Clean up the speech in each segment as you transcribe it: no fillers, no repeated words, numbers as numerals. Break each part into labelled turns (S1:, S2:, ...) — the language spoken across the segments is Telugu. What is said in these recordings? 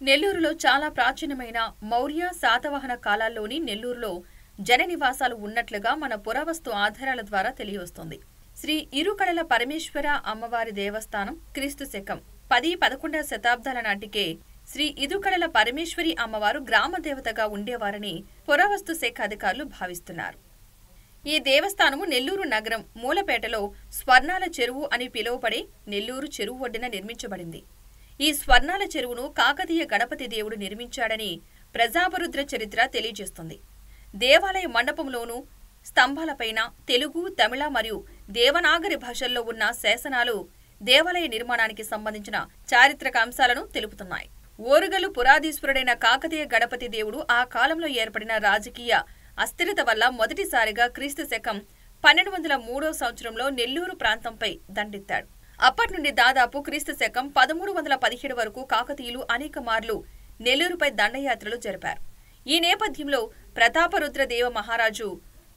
S1: నెల్లూరులో చాలా ప్రాచీనమైన మౌర్య శాతవాహన కాలాల్లోని నెల్లూరులో జననివాసాలు ఉన్నట్లుగా మన పురావస్తు ఆధారాల ద్వారా తెలియవస్తోంది. శ్రీ ఇరుకడల పరమేశ్వర అమ్మవారి దేవస్థానం క్రీస్తు శకం 10-11 శతాబ్దాల నాటికే శ్రీ ఇరుకడల పరమేశ్వరి అమ్మవారు గ్రామదేవతగా ఉండేవారని పురావస్తు శాఖ అధికారులు భావిస్తున్నారు. ఈ దేవస్థానము నెల్లూరు నగరం మూలపేటలో స్వర్ణాల చెరువు అని పిలువబడే నెల్లూరు చెరువు ఒడ్డున నిర్మించబడింది. ఈ స్వర్ణాల చెరువును కాకతీయ గణపతి దేవుడు నిర్మించాడని ప్రజాపరుద్ర చరిత్ర తెలియజేస్తుంది. దేవాలయ మండపంలోనూ స్తంభాలపైన తెలుగు, తమిళ మరియు దేవనాగరి భాషల్లో ఉన్న శాసనాలు దేవాలయ నిర్మాణానికి సంబంధించిన చారిత్రక అంశాలను తెలుపుతున్నాయి. ఓరుగల్లు పురాధీశ్వరుడైన కాకతీయ గణపతి దేవుడు ఆ కాలంలో ఏర్పడిన రాజకీయ అస్థిరత వల్ల మొదటిసారిగా క్రీస్తు శకం 1203 సంవత్సరంలో నెల్లూరు ప్రాంతంపై దండెత్తాడు. అప్పటి నుండి దాదాపు క్రీస్తు శకం 1317 వరకు కాకతీయులు అనేక మార్లు నెల్లూరుపై దండయాత్రలు జరిపారు. ఈ నేపథ్యంలో ప్రతాపరుద్రదేవ మహారాజు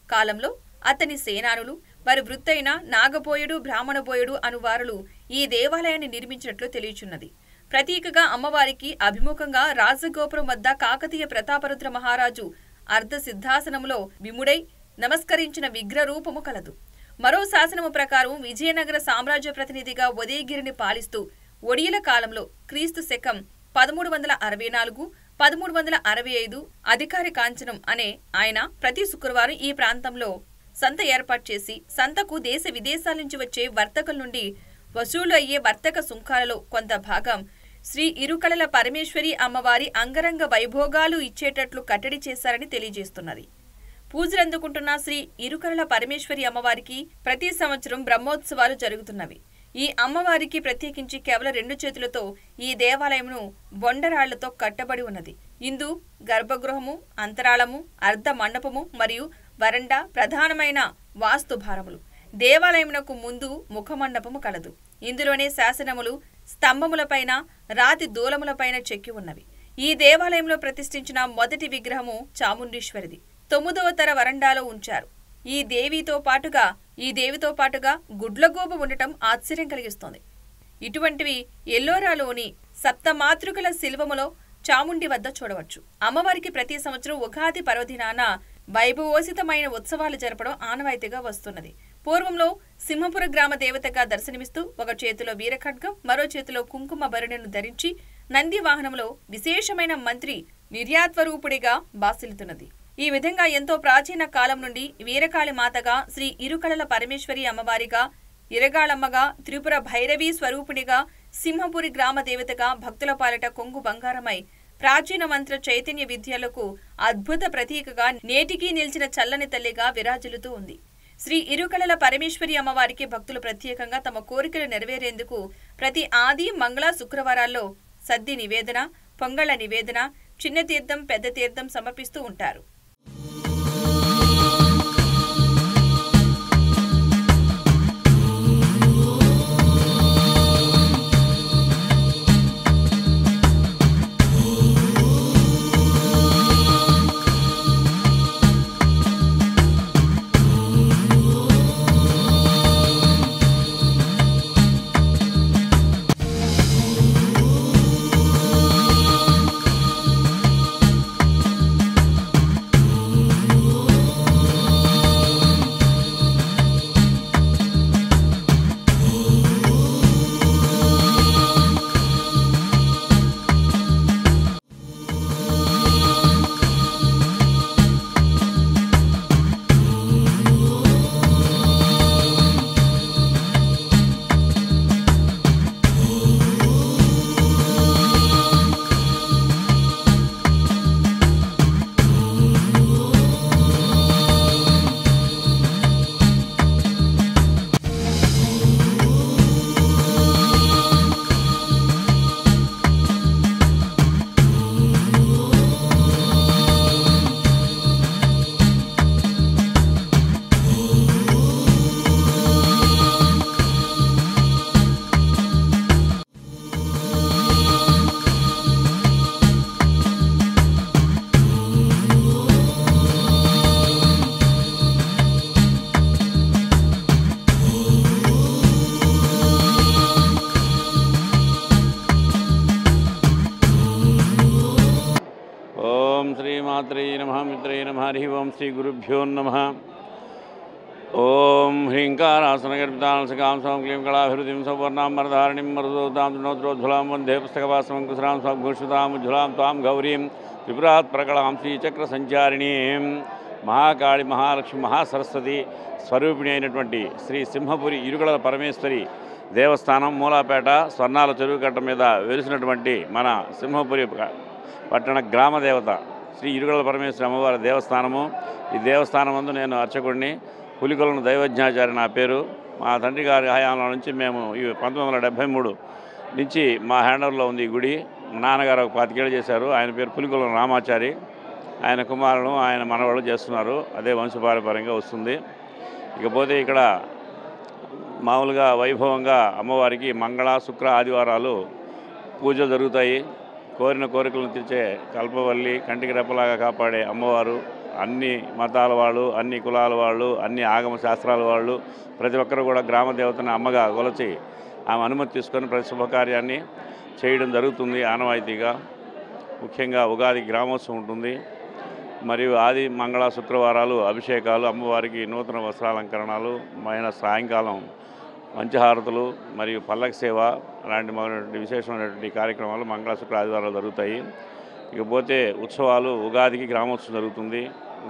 S1: కాలంలో అతని సేనానులు వారి వృత్తైన నాగబోయుడు, బ్రాహ్మణబోయుడు అనువారులు ఈ దేవాలయాన్ని నిర్మించినట్లు తెలియచున్నది. ప్రతీకగా అమ్మవారికి అభిముఖంగా రాజగోపురం వద్ద కాకతీయ ప్రతాపరుద్ర మహారాజు అర్ధ సిద్ధాసనములో విముడై నమస్కరించిన విగ్రహరూపము కలదు. మరో శాసనము ప్రకారం విజయనగర సామ్రాజ్య ప్రతినిధిగా ఉదయగిరిని పాలిస్తూ ఒడియల కాలంలో క్రీస్తు శకం 1364-1365 అధికారి కాంచనం అనే ఆయన ప్రతి శుక్రవారం ఈ ప్రాంతంలో సంత ఏర్పాటు చేసి సంతకు దేశ విదేశాల నుంచి వచ్చే వర్తకుల నుండి వసూలు అయ్యే వర్తక సుంకాలలో కొంత భాగం శ్రీ ఇరుకడల పరమేశ్వరి అమ్మవారి అంగరంగ వైభోగాలు ఇచ్చేటట్లు కట్టడి చేశారని తెలియజేస్తున్నది. పూజలందుకుంటున్న శ్రీ ఇరుకడల పరమేశ్వరి అమ్మవారికి ప్రతి సంవత్సరం బ్రహ్మోత్సవాలు జరుగుతున్నవి. ఈ అమ్మవారికి ప్రత్యేకించి కేవలం 2 చేతులతో ఈ దేవాలయమును బొండరాళ్లతో కట్టబడి ఉన్నది. ఇందు గర్భగృహము, అంతరాళము, అర్ధ మండపము మరియు వరండా ప్రధానమైన వాస్తు భారములు. దేవాలయమునకు ముందు ముఖమండపము కలదు. ఇందులోనే శాసనములు స్తంభములపైన రాతి దూలములపైన చెక్కి ఉన్నవి. ఈ దేవాలయంలో ప్రతిష్ఠించిన మొదటి విగ్రహము చాముండేశ్వరిది. 9వ తర వరండాలో ఉంచారు. ఈ దేవితో పాటుగా గుడ్లగోబ ఉండటం ఆశ్చర్యం కలిగిస్తోంది. ఇటువంటివి ఎల్లోరాలోని సప్తమాతృకల శిల్వములో చాముండి వద్ద చూడవచ్చు. అమ్మవారికి ప్రతి సంవత్సరం ఉగాది పర్వదినాన వైభవోసితమైన ఉత్సవాలు జరపడం ఆనవాయితీగా వస్తున్నది. పూర్వంలో సింహపుర గ్రామ దేవతగా దర్శనమిస్తూ ఒక చేతిలో వీరఖడ్గం, మరో చేతిలో కుంకుమ భరణిని ధరించి నంది వాహనంలో విశేషమైన మంత్రి నిర్యాత్వరూపుడిగా బాసిల్లుతున్నది. ఈ విధంగా ఎంతో ప్రాచీన కాలం నుండి వీరకాళి మాతగా, శ్రీ ఇరుకడల పరమేశ్వరి అమ్మవారిగా, ఇరగాళమ్మగా, త్రిపుర భైరవీ స్వరూపునిగా, సింహపురి గ్రామ దేవతగా భక్తుల పాలిట కొంగు బంగారమై ప్రాచీన మంత్ర చైతన్య విద్యలకు అద్భుత ప్రతీకగా నేటికీ నిలిచిన చల్లని తల్లిగా విరాజిల్లుతూ ఉంది. శ్రీ ఇరుకడల పరమేశ్వరి అమ్మవారికి భక్తులు ప్రత్యేకంగా తమ కోరికలు నెరవేరేందుకు ప్రతి ఆది, మంగళ, శుక్రవారాల్లో సద్ది నివేదన, పొంగళ్ల నివేదన, చిన్న తీర్థం, పెద్ద తీర్థం సమర్పిస్తూ ఉంటారు.
S2: మాత్రే నమః మిత్రే నమః హరి ఓం శ్రీ గురుభ్యో నమః. ఓం హ్రీంకారాసనగర్భితాంసకాం స్వం క్లీం కళాభివృద్ధిం సౌవర్ణాం మరధారణిం మరుదోదాం నోద్రోజ్వలాం వందే పుస్తకవాసం కుశలాం స్వభూషితాం త్వాం గౌరీం త్రిపురాత్ ప్రకళాం శ్రీచక్ర సంచారిణీం మహాకాళి మహాలక్ష్మి మహాసరస్వతి స్వరూపిణి అయినటువంటి శ్రీ సింహపురి ఇరుకల పరమేశ్వరి దేవస్థానం మూలాపేట స్వర్ణాల చెరువు కట్ట మీద వెలిసినటువంటి మన సింహపురి పట్టణ గ్రామ దేవత శ్రీ ఇరుకల పరమేశ్వరి అమ్మవారి దేవస్థానము. ఈ దేవస్థానం ముందు నేను అర్చకుడిని, పులికొలను దైవజ్ఞాచారి నా పేరు. మా తండ్రి గారి హయాంలో నుంచి మేము ఈ 1973 నుంచి మా హ్యాండర్లో ఉంది ఈ గుడి. నాన్నగారు ఒక 25 ఏళ్ళు చేశారు. ఆయన పేరు పులికొలను రామాచారి. ఆయన కుమారులు ఆయన మనవాళ్ళు చేస్తున్నారు. అదే వంశపారంపర్యంగా వస్తుంది. ఇకపోతే ఇక్కడ మామూలుగా వైభవంగా అమ్మవారికి మంగళ శుక్ర ఆదివారాలు పూజలు జరుగుతాయి. కోరిన కోరికలను తీర్చే కల్పవల్లి, కంటికి రెప్పలాగా కాపాడే అమ్మవారు. అన్ని మతాల వాళ్ళు, అన్ని కులాల వాళ్ళు, అన్ని ఆగమ శాస్త్రాల వాళ్ళు ప్రతి ఒక్కరు కూడా గ్రామ దేవతని అమ్మగా కొలచి ఆమె అనుమతి తీసుకొని ప్రతి శుభకార్యాన్ని చేయడం జరుగుతుంది ఆనవాయితీగా. ముఖ్యంగా ఉగాది గ్రామోత్సవం ఉంటుంది. మరియు ఆది మంగళ శుక్రవారాలు అభిషేకాలు, అమ్మవారికి నూతన వస్త్రాలంకరణాలు, సాయంకాలం మంచిహారతులు మరియు పల్లకి సేవ అలాంటి మొదలైనటువంటి విశేషమైనటువంటి కార్యక్రమాలు మంగళ శుక్ర ఆదివారాలు జరుగుతాయి. ఇకపోతే ఉత్సవాలు ఉగాదికి గ్రామోత్సవం జరుగుతుంది.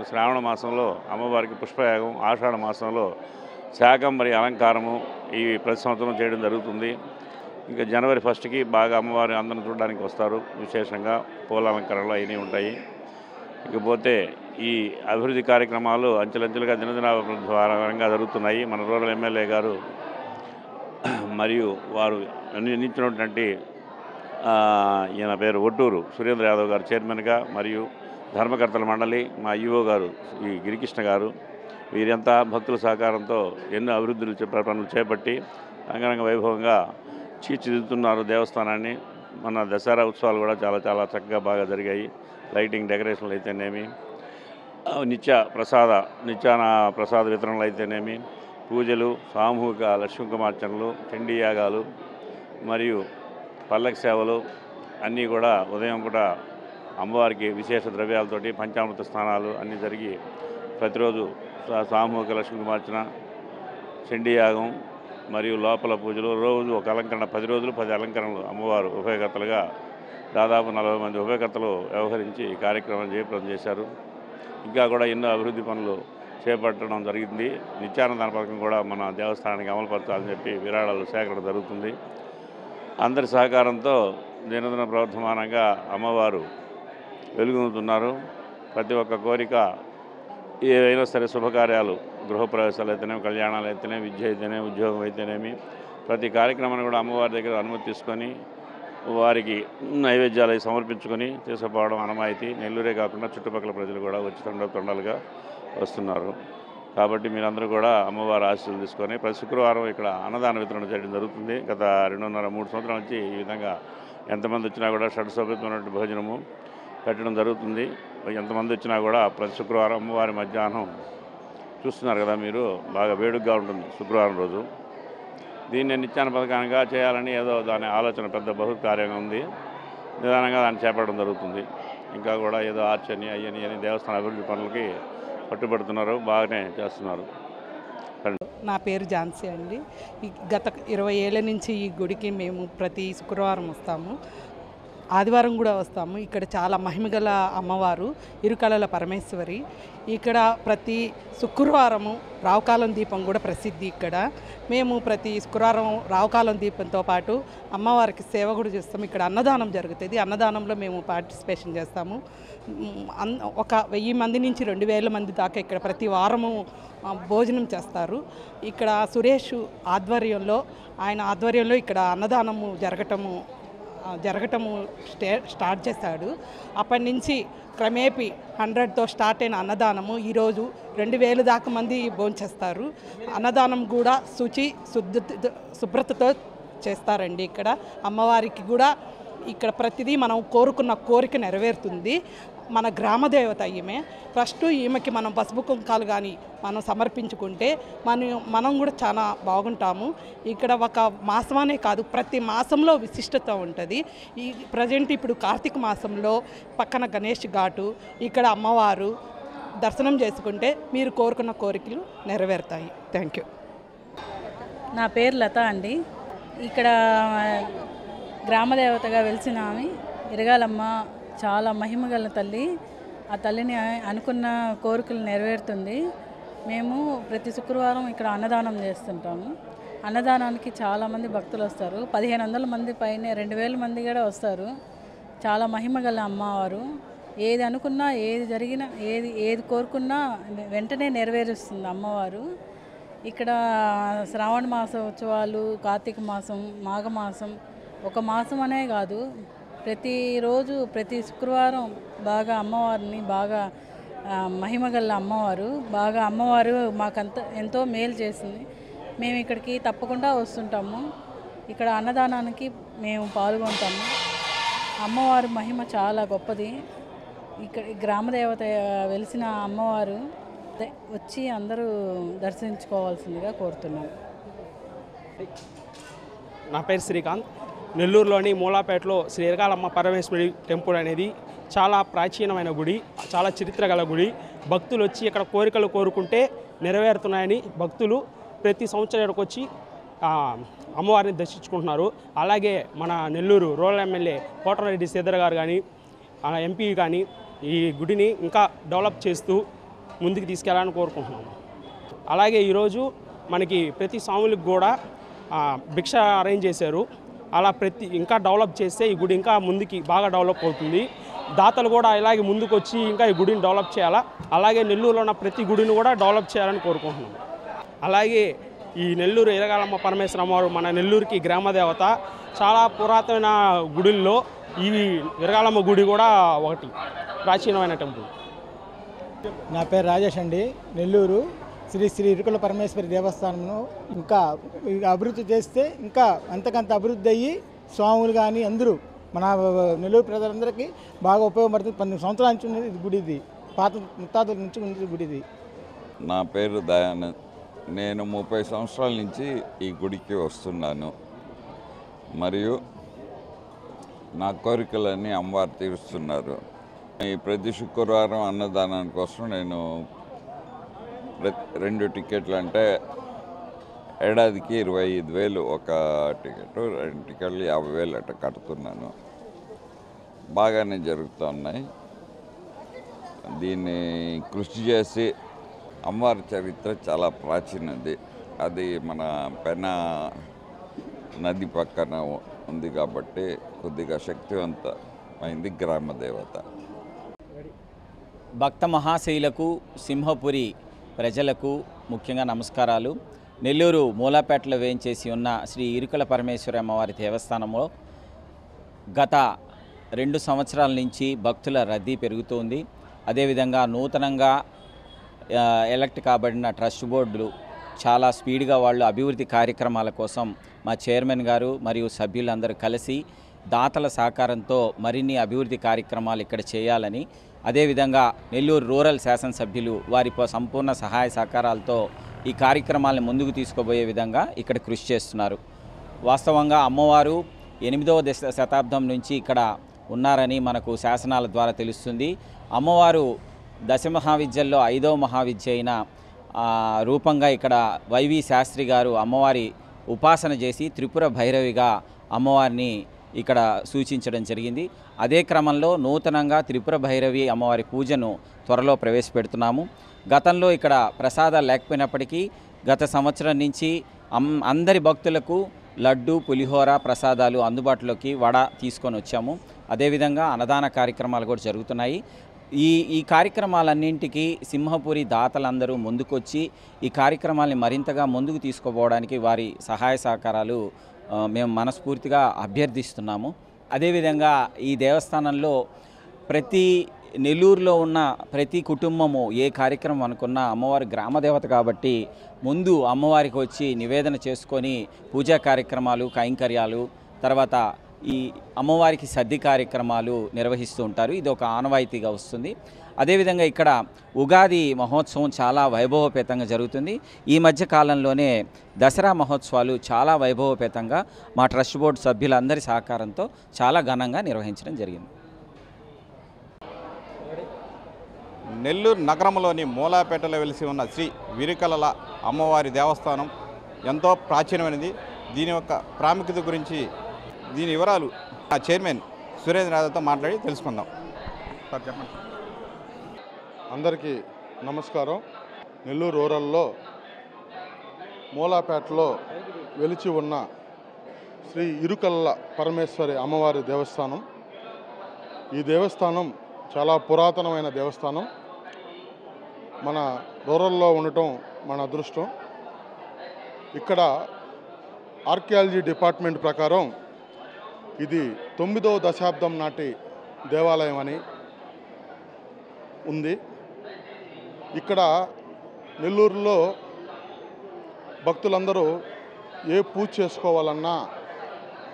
S2: శ్రావణ మాసంలో అమ్మవారికి పుష్పయాగం, ఆషాఢ మాసంలో శాకంబరి అలంకారము ఇవి ప్రతి సంవత్సరం చేయడం జరుగుతుంది. ఇంకా జనవరి 1కి బాగా అమ్మవారి అందరిని చూడడానికి వస్తారు. విశేషంగా పూల అలంకరణలు అవన్నీ ఉంటాయి. ఇకపోతే ఈ అభివృద్ధి కార్యక్రమాలు అంచెలంచెలుగా దినదినాభివృద్ధిగా జరుగుతున్నాయి. మన రూరల్ ఎమ్మెల్యే గారు మరియు వారు నియమించినటువంటి ఈయన పేరు ఒట్టూరు సురేంద్ర యాదవ్ గారు చైర్మన్గా, మరియు ధర్మకర్తల మండలి మా ఈవో గారు ఈ గిరికృష్ణ గారు, వీరంతా భక్తుల సహకారంతో ఎన్నో అభివృద్ధులు పనులు చేపట్టి అంగరంగ వైభవంగా తీర్చిదిద్దుతున్నారు దేవస్థానాన్ని. మన దసరా ఉత్సవాలు కూడా చాలా చాలా చక్కగా బాగా జరిగాయి. లైటింగ్ డెకరేషన్లు అయితేనేమి, నిత్యాన ప్రసాద వితరణలు అయితేనేమి, పూజలు, సామూహిక లక్ష్మీకుమార్చనలు, చండీ యాగాలు మరియు పల్లకి సేవలు అన్నీ కూడా ఉదయం కూడా అమ్మవారికి విశేష ద్రవ్యాలతోటి పంచామృత స్నానాలు అన్నీ జరిగి ప్రతిరోజు సామూహిక లక్ష్మీకుమార్చన, చండీ యాగం మరియు లోపల పూజలు, రోజు ఒక అలంకరణ, 10 రోజులు 10 అలంకరణలు అమ్మవారు ఉభయకర్తలుగా దాదాపు 40 మంది ఉభయకర్తలు వ్యవహరించి ఈ కార్యక్రమం జయప్రదం చేశారు. ఇంకా కూడా ఎన్నో అభివృద్ధి పనులు చేపట్టడం జరిగింది. నిత్యానంద పథకం కూడా మన దేవస్థానానికి అమలుపరచాలని చెప్పి విరాళాలు సేకరణ జరుగుతుంది. అందరి సహకారంతో దినదిన ప్రవర్ధమానంగా అమ్మవారు వెలుగొందుతున్నారు. ప్రతి ఒక్క కోరిక ఏవైనా సరే శుభకార్యాలు, గృహప్రవేశాలు అయితేనేమి, కళ్యాణాలు అయితేనేమి, విద్య అయితేనేమి, ఉద్యోగం అయితేనేమి, ప్రతి కార్యక్రమాన్ని కూడా అమ్మవారి దగ్గర అనుమతి తీసుకొని వారికి నైవేద్యాలు సమర్పించుకొని తీసుకుపోవడం అనమాయితీ. నెల్లూరే కాకుండా చుట్టుపక్కల ప్రజలు కూడా వచ్చి తండాలుగా వస్తున్నారు. కాబట్టి మీరందరూ కూడా అమ్మవారి ఆశీస్సులు తీసుకొని ప్రతి శుక్రవారం ఇక్కడ అన్నదాన వితరణ చేయడం జరుగుతుంది. గత 2.5-3 సంవత్సరాల నుంచి ఈ విధంగా ఎంతమంది వచ్చినా కూడా షడ్సోభితమైనటువంటి భోజనము పెట్టడం జరుగుతుంది. ఎంతమంది వచ్చినా కూడా ప్రతి శుక్రవారం అమ్మవారి మధ్యాహ్నం చూస్తున్నారు కదా మీరు, బాగా వేడుకగా ఉంటుంది శుక్రవారం రోజు. దీన్ని నిత్యాన పథకానిగా చేయాలని ఏదో దాని ఆలోచన పెద్ద బహుకార్యంగా ఉంది. నిదానంగా దాన్ని చేపట్టడం జరుగుతుంది. ఇంకా కూడా ఏదో ఆర్చని అయ్యని దేవస్థాన అభివృద్ధి పనులకి పట్టుబడుతున్నారు, బాగానే చేస్తున్నారు.
S3: నా పేరు ఝాన్సీ అండి. గత 20 ఏళ్ళ నుంచి ఈ గుడికి మేము ప్రతి శుక్రవారం వస్తాము, ఆదివారం కూడా వస్తాము. ఇక్కడ చాలా మహిమగల అమ్మవారు ఇరుకలల పరమేశ్వరి. ఇక్కడ ప్రతి శుక్రవారము రావుకాలం దీపం కూడా ప్రసిద్ధి. ఇక్కడ మేము ప్రతి శుక్రవారం రావుకాలం దీపంతో పాటు అమ్మవారికి సేవ కూడా చేస్తాము. ఇక్కడ అన్నదానం జరుగుతుంది. అన్నదానంలో మేము పార్టిసిపేషన్ చేస్తాము. ఒక 1000 మంది నుంచి 2000 మంది దాకా ఇక్కడ ప్రతి వారము భోజనం చేస్తారు. ఇక్కడ సురేష్ ఆధ్వర్యంలో, ఆయన ఆధ్వర్యంలో ఇక్కడ అన్నదానము జరగటము స్టార్ట్ చేశాడు. అప్పటి నుంచి క్రమేపీ 100తో స్టార్ట్ అయిన అన్నదానము ఈరోజు 2000 దాకా మంది భోంచేస్తారు. అన్నదానం కూడా శుభ్రతతో చేస్తారండి. ఇక్కడ అమ్మవారికి కూడా ఇక్కడ ప్రతిదీ మనం కోరుకున్న కోరిక నెరవేరుతుంది. మన గ్రామదేవత ఈమె. ఫస్ట్ ఈమెకి మనం పసుపు కుంకాలు కానీ మనం సమర్పించుకుంటే మనం కూడా చాలా బాగుంటాము. ఇక్కడ ఒక మాసమనే కాదు, ప్రతి మాసంలో విశిష్టత ఉంటుంది. ఈ ప్రజెంట్ ఇప్పుడు కార్తీక మాసంలో పక్కన గణేష్ ఘాటు, ఇక్కడ అమ్మవారు దర్శనం చేసుకుంటే మీరు కోరుకున్న కోరికలు నెరవేరుతాయి. Thank you.
S4: నా పేరు లత అండి. ఇక్కడ గ్రామదేవతగా వెలిసిన ఆమె ఇరగాలమ్మ చాలా మహిమగల తల్లి. ఆ తల్లిని అనుకున్న కోరికలు నెరవేరుతుంది. మేము ప్రతి శుక్రవారం ఇక్కడ అన్నదానం చేస్తుంటాము. అన్నదానానికి చాలామంది భక్తులు వస్తారు. 1500 మంది పైన 2000 మంది కూడా వస్తారు. చాలా మహిమగల అమ్మవారు. ఏది అనుకున్నా, ఏది జరిగినా, ఏది కోరుకున్నా వెంటనే నెరవేరుస్తుంది అమ్మవారు. ఇక్కడ శ్రావణ మాస ఉత్సవాలు, కార్తీక మాసం, మాఘమాసం, ఒక మాసం అనే కాదు, ప్రతిరోజు ప్రతి శుక్రవారం బాగా అమ్మవారిని మహిమగల అమ్మవారు అమ్మవారు మాకంత ఎంతో మేలు చేసింది. మేము ఇక్కడికి తప్పకుండా వస్తుంటాము. ఇక్కడ అన్నదానానికి మేము పాల్గొంటాము. అమ్మవారి మహిమ చాలా గొప్పది. ఇక్కడ గ్రామదేవత వెలిసిన అమ్మవారు వచ్చి అందరూ దర్శించుకోవాల్సిందిగా కోరుతున్నాం.
S5: నా పేరు శ్రీకాంత్. నెల్లూరులోని మూలాపేటలో శ్రీ ఇరగాలమ్మ పరమేశ్వరి టెంపుల్ అనేది చాలా ప్రాచీనమైన గుడి, చాలా చరిత్ర గల గుడి. భక్తులు వచ్చి ఇక్కడ కోరికలు కోరుకుంటే నెరవేరుతున్నాయని భక్తులు ప్రతి సంవత్సరం ఇక్కడికి వచ్చి అమ్మవారిని దర్శించుకుంటున్నారు. అలాగే మన నెల్లూరు రూరల్ ఎమ్మెల్యే కోటరెడ్డి శ్రీధర్ గారు కానీ ఎంపీ కానీ ఈ గుడిని ఇంకా డెవలప్ చేస్తూ ముందుకు తీసుకెళ్లాలని కోరుకుంటున్నాము. అలాగే ఈరోజు మనకి ప్రతి స్వాములకు కూడా భిక్ష అరేంజ్ చేశారు. అలా ఇంకా డెవలప్ చేస్తే ఈ గుడి ఇంకా ముందుకి బాగా డెవలప్ అవుతుంది. దాతలు కూడా ఇలాగే ముందుకు వచ్చి ఇంకా ఈ గుడిని డెవలప్ చేయాలా. అలాగే నెల్లూరులో ఉన్న ప్రతి గుడిని కూడా డెవలప్ చేయాలని కోరుకుంటున్నాము. అలాగే ఈ నెల్లూరు ఇరగాలమ్మ పరమేశ్వర అమ్మవారు మన నెల్లూరుకి గ్రామదేవత. చాలా పురాతన గుడుల్లో ఈ ఇరగాలమ్మ గుడి కూడా ఒకటి ప్రాచీనమైన టెంపుల్.
S6: నా పేరు రాజేష్ అండి. నెల్లూరు శ్రీ శ్రీ ఇరుకుల పరమేశ్వరి దేవస్థానంను ఇంకా అభివృద్ధి చేస్తే ఇంకా అంతకంత అభివృద్ధి అయ్యి స్వాములు కానీ అందరూ మన నెల్లూరు ప్రజలందరికీ బాగా ఉపయోగపడుతుంది. 12 సంవత్సరాల నుంచి ఉన్నది ఇది గుడిది, పాత ముత్తాతల నుంచి ఉన్నది గుడిది.
S7: నా పేరు దయానంద్. నేను 30 సంవత్సరాల నుంచి ఈ గుడికి వస్తున్నాను. మరియు నా కోరికలన్నీ అమ్మవారు తీరుస్తున్నారు. ఈ ప్రతి శుక్రవారం అన్నదానం కోసం నేను 2 టికెట్లు, అంటే ఏడాదికి 25,000 ఒక టికెట్, 2 టికెట్లు 50,000 అట్లా కడుతున్నాను. బాగానే జరుగుతున్నాయి. దీన్ని కృషి చేసి అమ్మవారి చరిత్ర చాలా ప్రాచీనది. అది మన పెన్నా నది పక్కన ఉంది కాబట్టి కొద్దిగా శక్తివంతమైంది గ్రామదేవత.
S8: భక్త మహాశైలకు, సింహపురి ప్రజలకు ముఖ్యంగా నమస్కారాలు. నెల్లూరు మూలాపేటలో వేయించేసి ఉన్న శ్రీ ఇరుకుల పరమేశ్వరి అమ్మవారి దేవస్థానంలో గత 2 సంవత్సరాల నుంచి భక్తుల రద్దీ పెరుగుతుంది. అదేవిధంగా నూతనంగా ఎలక్ట్ కాబడిన ట్రస్ట్ బోర్డులు చాలా స్పీడ్గా వాళ్ళు అభివృద్ధి కార్యక్రమాల కోసం మా చైర్మన్ గారు మరియు సభ్యులందరూ కలిసి దాతల సహకారంతో మరిన్ని అభివృద్ధి కార్యక్రమాలు ఇక్కడ చేయాలని, అదేవిధంగా నెల్లూరు రూరల్ శాసనసభ్యులు వారి సంపూర్ణ సహాయ సహకారాలతో ఈ కార్యక్రమాలను ముందుకు తీసుకుపోయే విధంగా ఇక్కడ కృషి చేస్తున్నారు. వాస్తవంగా అమ్మవారు 8వ శతాబ్దం నుంచి ఇక్కడ ఉన్నారని మనకు శాసనాల ద్వారా తెలుస్తుంది. అమ్మవారు దశమహావిద్యల్లో 5వ మహావిద్య అయిన రూపంగా ఇక్కడ వైవి శాస్త్రి గారు అమ్మవారి ఉపాసన చేసి త్రిపుర భైరవిగా అమ్మవారిని ఇక్కడ సూచించడం జరిగింది. అదే క్రమంలో నూతనంగా త్రిపుర భైరవి అమ్మవారి పూజను త్వరలో ప్రవేశపెడుతున్నాము. గతంలో ఇక్కడ ప్రసాదాలు లేకపోయినప్పటికీ గత సంవత్సరం నుంచి అందరి భక్తులకు లడ్డు, పులిహోర ప్రసాదాలు అందుబాటులోకి వడ తీసుకొని వచ్చాము. అదేవిధంగా అన్నదాన కార్యక్రమాలు కూడా జరుగుతున్నాయి. ఈ కార్యక్రమాలన్నింటికి సింహపురి దాతలందరూ ముందుకొచ్చి ఈ కార్యక్రమాల్ని మరింతగా ముందుకు తీసుకుపోవడానికి వారి సహాయ సహకారాలు మేము మనస్ఫూర్తిగా అభ్యర్థిస్తున్నాము. అదేవిధంగా ఈ దేవస్థానంలో ప్రతి నెల్లూరులో ఉన్న ప్రతి కుటుంబము ఏ కార్యక్రమం అనుకున్నా అమ్మవారి గ్రామదేవత కాబట్టి ముందు అమ్మవారికి వచ్చి నివేదన చేసుకొని పూజా కార్యక్రమాలు, కైంకర్యాలు, తర్వాత ఈ అమ్మవారికి సద్ది కార్యక్రమాలు నిర్వహిస్తూ ఉంటారు. ఇది ఒక ఆనవాయితీగా వస్తుంది. అదేవిధంగా ఇక్కడ ఉగాది మహోత్సవం చాలా వైభవపేతంగా జరుగుతుంది. ఈ మధ్య కాలంలోనే దసరా మహోత్సవాలు చాలా వైభవపేతంగా మా ట్రస్ట్ బోర్డు సభ్యులందరి సహకారంతో చాలా ఘనంగా నిర్వహించడం జరిగింది.
S9: నెల్లూరు నగరంలోని మూలాపేటలో వెలిసి ఉన్న శ్రీ విరికలల అమ్మవారి దేవస్థానం ఎంతో ప్రాచీనమైనది. దీని యొక్క ప్రాముఖ్యత గురించి దీని వివరాలు ఆ చైర్మన్ సురేంద్ర యాదవ్తో మాట్లాడి తెలుసుకుందాం. సార్ చెప్పండి.
S10: అందరికీ నమస్కారం. నెల్లూరు రూరల్లో మూలాపేటలో వెలిచి ఉన్న శ్రీ ఇరుకల్ల పరమేశ్వరి అమ్మవారి దేవస్థానం. ఈ దేవస్థానం చాలా పురాతనమైన దేవస్థానం. మన రూరల్లో ఉండటం మన అదృష్టం. ఇక్కడ ఆర్కియాలజీ డిపార్ట్మెంట్ ప్రకారం ఇది 9వ దశాబ్దం నాటి దేవాలయం అని ఉంది. ఇక్కడ నెల్లూరులో భక్తులందరూ ఏ పూజ చేసుకోవాలన్నా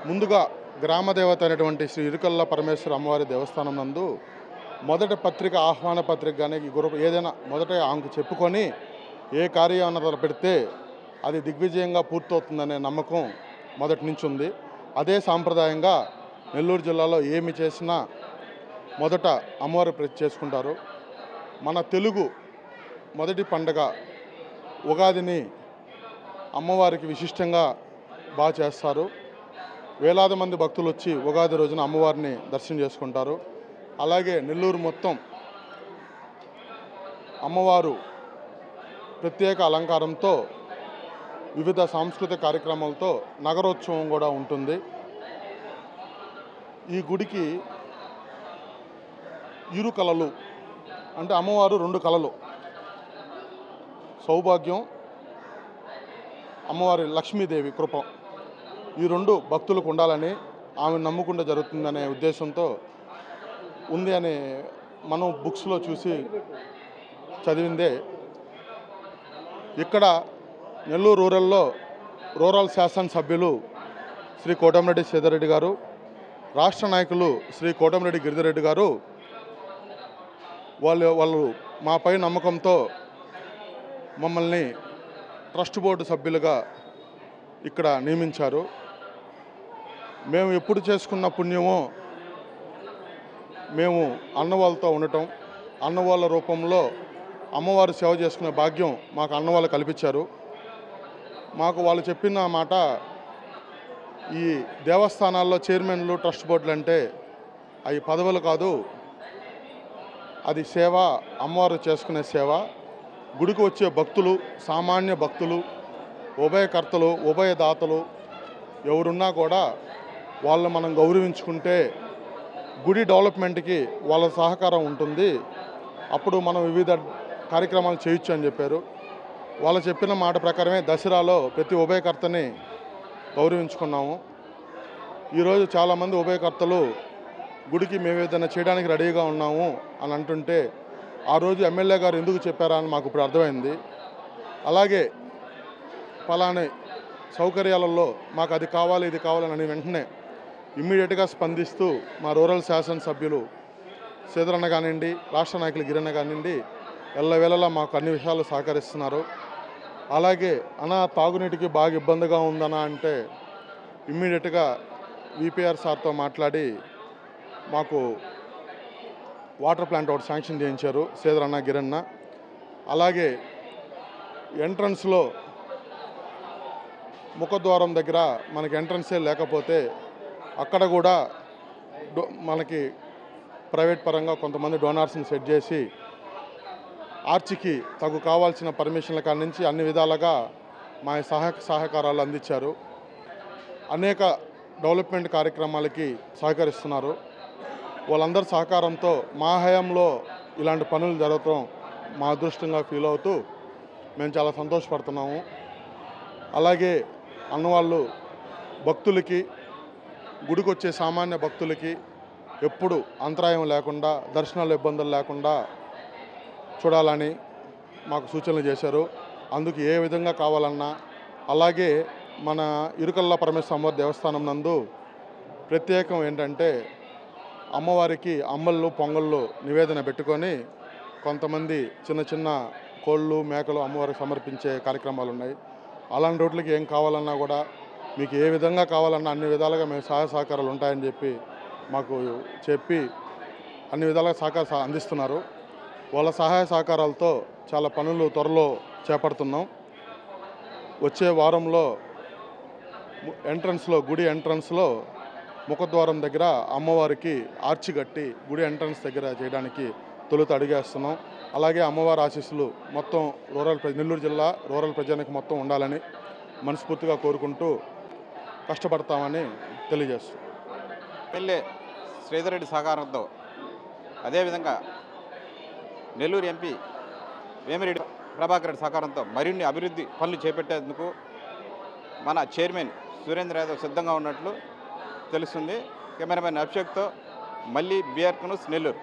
S10: ముందుగా గ్రామదేవత అయినటువంటి శ్రీ ఇరుకల్ల పరమేశ్వర అమ్మవారి దేవస్థానం నందు మొదటి పత్రిక ఆహ్వాన పత్రిక కానీ ఏదైనా మొదట ఆమెకు చెప్పుకొని ఏ కార్యాన్ని పెడితే అది దిగ్విజయంగా పూర్తవుతుందనే నమ్మకం మొదటి నుంచి ఉంది. అదే సాంప్రదాయంగా నెల్లూరు జిల్లాలో ఏమి చేసినా మొదట అమ్మవారి ప్రతి చేసుకుంటారు. మన తెలుగు మొదటి పండగ ఉగాదిని అమ్మవారికి విశిష్టంగా బాగా చేస్తారు. వేలాది మంది భక్తులు వచ్చి ఉగాది రోజున అమ్మవారిని దర్శనం చేసుకుంటారు. అలాగే నెల్లూరు మొత్తం అమ్మవారు ప్రత్యేక అలంకారంతో వివిధ సాంస్కృతిక కార్యక్రమాలతో నగరోత్సవం కూడా ఉంటుంది. ఈ గుడికి ఇరు కళలు అంటే అమ్మవారు 2 కళలు, సౌభాగ్యం, అమ్మవారి లక్ష్మీదేవి కృప, ఈ 2 భక్తులకు ఉండాలని ఆమె నమ్ముకుంటే జరుగుతుందనే ఉద్దేశంతో ఉంది అని మనం బుక్స్లో చూసి చదివిందే. ఇక్కడ నెల్లూరు రూరల్లో రూరల్ శాసనసభ్యులు శ్రీ కోటమిరెడ్డి సీతారెడ్డి గారు, రాష్ట్ర నాయకులు శ్రీ కోటమిరెడ్డి గిరిధరెడ్డి గారు వాళ్ళు మాపై నమ్మకంతో మమ్మల్ని ట్రస్ట్ బోర్డు సభ్యులుగా ఇక్కడ నియమించారు. మేము ఎప్పుడు చేసుకున్న పుణ్యమో మేము అన్నవాళ్ళతో ఉండటం, అన్నవాళ్ళ రూపంలో అమ్మవారు సేవ చేసుకునే భాగ్యం మాకు అన్నవాళ్ళు కల్పించారు. మాకు వాళ్ళు చెప్పిన మాట, ఈ దేవస్థానాల్లో చైర్మన్లు ట్రస్ట్ బోర్డులు అంటే అవి పదవులు కాదు, అది సేవ, అమ్మవారు చేసుకునే సేవ. గుడికి వచ్చే భక్తులు, సామాన్య భక్తులు, ఉభయకర్తలు, ఉభయదాతలు ఎవరున్నా కూడా వాళ్ళు మనం గౌరవించుకుంటే గుడి డెవలప్మెంట్కి వాళ్ళ సహకారం ఉంటుంది. అప్పుడు మనం వివిధ కార్యక్రమాలు చేయొచ్చు అని చెప్పారు. వాళ్ళు చెప్పిన మాట ప్రకారమే దసరాలో ప్రతి ఉభయకర్తని గౌరవించుకున్నాము. ఈరోజు చాలామంది ఉభయకర్తలు గుడికి మేము ఏదైనా చేయడానికి రెడీగా ఉన్నాము అని అంటుంటే ఆ రోజు ఎమ్మెల్యే గారు ఎందుకు చెప్పారా అని మాకు ఇప్పుడు అర్థమైంది. అలాగే ఫలాని సౌకర్యాలలో మాకు అది కావాలి ఇది కావాలని వెంటనే ఇమ్మీడియట్గా స్పందిస్తూ మా రూరల్ శాసనసభ్యులు సీతారన్న కానివ్వండి, రాష్ట్ర నాయకులు గిరన్న కానివ్వండి, ఎల్లవేళలా మాకు అన్ని విషయాలు సహకరిస్తున్నారు. అలాగే తాగునీటికి బాగా ఇబ్బందిగా ఉందనా అంటే ఇమ్మీడియట్గా విపిఆర్ సార్తో మాట్లాడి మాకు వాటర్ ప్లాంట్ ఒకటి శాంక్షన్ చేయించారు సీతారన్న గిరన్న. అలాగే ఎంట్రన్స్లో ముఖద్వారం దగ్గర మనకి ఎంట్రన్సే లేకపోతే అక్కడ కూడా మనకి ప్రైవేట్ పరంగా కొంతమంది డోనార్స్ని సెట్ చేసి ఆర్చికి తగు కావాల్సిన పర్మిషన్ల కాడి నుంచి అన్ని విధాలుగా మా సహకారాలు అందించారు. అనేక డెవలప్మెంట్ కార్యక్రమాలకి సహకరిస్తున్నారు. వాళ్ళందరి సహకారంతో మా హయాంలో ఇలాంటి పనులు జరగటం మా అదృష్టంగా ఫీల్ అవుతూ మేము చాలా సంతోషపడుతున్నాము. అలాగే అన్నవాళ్ళు భక్తులకి, గుడికి వచ్చే సామాన్య భక్తులకి ఎప్పుడు అంతరాయం లేకుండా, దర్శనాలు ఇబ్బందులు లేకుండా చూడాలని మాకు సూచనలు చేశారు. అందుకు ఏ విధంగా కావాలన్నా, అలాగే మన ఇరుకల్ల పరమేశ్వర అమ్మవారి దేవస్థానం నందు ప్రత్యేకం ఏంటంటే అమ్మవారికి అంబళ్ళు పొంగళ్ళు నివేదన పెట్టుకొని కొంతమంది చిన్న చిన్న కోళ్ళు మేకలు అమ్మవారికి సమర్పించే కార్యక్రమాలు ఉన్నాయి. అలాంటి రోడ్లకి ఏం కావాలన్నా కూడా మీకు ఏ విధంగా కావాలన్నా అన్ని విధాలుగా మేము సహాయ సహకారాలు ఉంటాయని మాకు చెప్పి అన్ని విధాలుగా సహకారం అందిస్తున్నారు. వాళ్ళ సహాయ సహకారాలతో చాలా పనులు త్వరలో చేపడుతున్నాం. వచ్చే వారంలో గుడి ఎంట్రన్స్లో ముఖద్వారం దగ్గర అమ్మవారికి ఆర్చి కట్టి గుడి ఎంట్రన్స్ దగ్గర చేయడానికి తొలుత అడిగేస్తున్నాం. అలాగే అమ్మవారి ఆశీస్సులు మొత్తం నెల్లూరు జిల్లా రూరల్ ప్రజానికి మొత్తం ఉండాలని మనస్ఫూర్తిగా కోరుకుంటూ కష్టపడతామని తెలియజేస్తున్నాం.
S9: ఎమ్మెల్యే శ్రీధర్ రెడ్డి సహకారంతో అదేవిధంగా నెల్లూరు ఎంపీ వేమిరెడ్డి ప్రభాకర్ రెడ్డి సహకారంతో మరిన్ని అభివృద్ధి పనులు చేపట్టేందుకు మన చైర్మన్ సురేంద్ర యాదవ్ సిద్ధంగా ఉన్నట్లు తెలుస్తుంది. కెమెరామెన్ అభిషేక్తో మళ్ళీ బీఆర్ న్యూస్ నెల్లూరు.